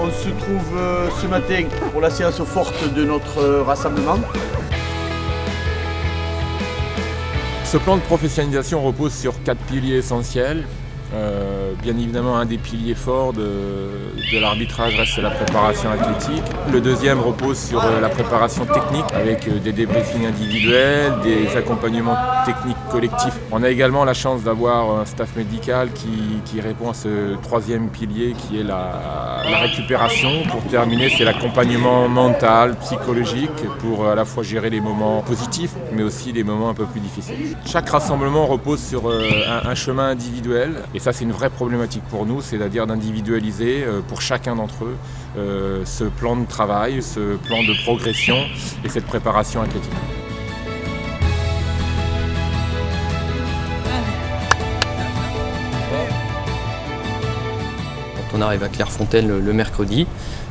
On se trouve ce matin pour la séance forte de notre rassemblement. Ce plan de professionnalisation repose sur 4 piliers essentiels. Bien évidemment, un des piliers forts de l'arbitrage reste la préparation athlétique. Le deuxième repose sur la préparation technique avec des débriefings individuels, des accompagnements techniques collectifs. On a également la chance d'avoir un staff médical qui répond à ce troisième pilier qui est la récupération. Pour terminer, c'est l'accompagnement mental, psychologique pour à la fois gérer les moments positifs mais aussi les moments un peu plus difficiles. Chaque rassemblement repose sur un chemin individuel. Et ça, c'est une vraie problématique pour nous, c'est-à-dire d'individualiser pour chacun d'entre eux ce plan de travail, ce plan de progression et cette préparation athlétique. Quand on arrive à Clairefontaine le mercredi,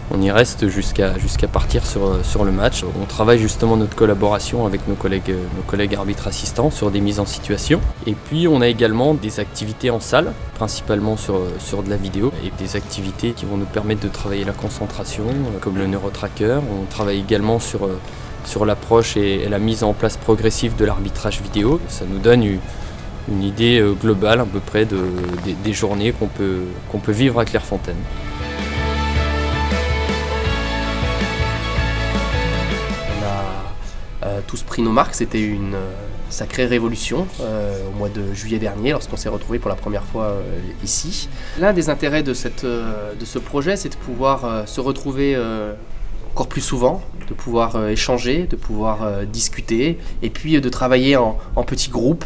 on y reste jusqu'à partir sur le match. On travaille justement notre collaboration avec nos collègues arbitres assistants sur des mises en situation. Et puis on a également des activités en salle, principalement sur de la vidéo, et des activités qui vont nous permettre de travailler la concentration, comme le neurotracker. On travaille également sur l'approche et la mise en place progressive de l'arbitrage vidéo. Ça nous donne une idée globale à peu près des journées qu'on peut vivre à Clairefontaine. Tous pris nos marques, c'était une sacrée révolution au mois de juillet dernier lorsqu'on s'est retrouvés pour la première fois ici. L'un des intérêts de ce projet, c'est de pouvoir se retrouver encore plus souvent, de pouvoir échanger, de pouvoir discuter et puis de travailler en petits groupes.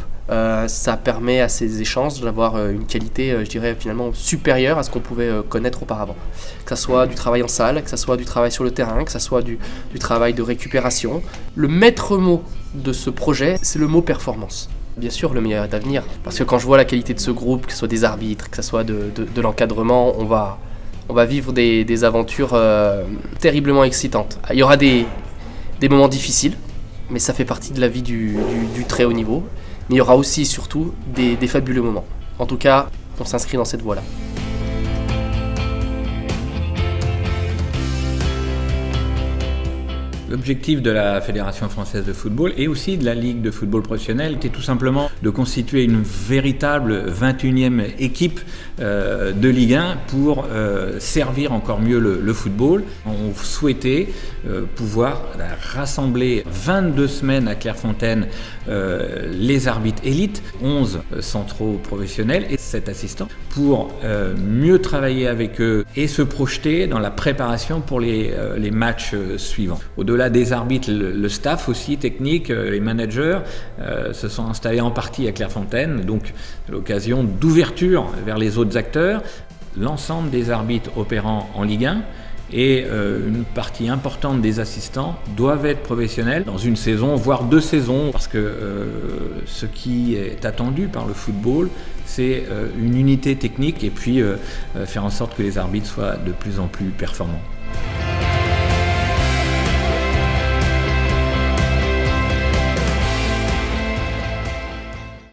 Ça permet à ces échanges d'avoir une qualité, je dirais, finalement supérieure à ce qu'on pouvait connaître auparavant. Que ce soit du travail en salle, que ce soit du travail sur le terrain, que ce soit du travail de récupération. Le maître mot de ce projet, c'est le mot performance. Bien sûr, le meilleur est à venir. Parce que quand je vois la qualité de ce groupe, que ce soit des arbitres, que ce soit de l'encadrement, on va vivre des aventures terriblement excitantes. Il y aura des moments difficiles, mais ça fait partie de la vie du très haut niveau. Mais il y aura aussi, surtout, des fabuleux moments. En tout cas, on s'inscrit dans cette voie-là. L'objectif de la Fédération française de football et aussi de la Ligue de football professionnel était tout simplement de constituer une véritable 21e équipe de Ligue 1 pour servir encore mieux le football. On souhaitait pouvoir rassembler 22 semaines à Clairefontaine les arbitres élites, 11 centraux professionnels et 7 assistants pour mieux travailler avec eux et se projeter dans la préparation pour les matchs suivants. Au-delà des arbitres, le staff aussi technique, les managers se sont installés en partie à Clairefontaine, donc l'occasion d'ouverture vers les autres acteurs. L'ensemble des arbitres opérant en Ligue 1 et une partie importante des assistants doivent être professionnels dans une saison, voire 2 saisons, parce que ce qui est attendu par le football, c'est une unité technique et puis faire en sorte que les arbitres soient de plus en plus performants.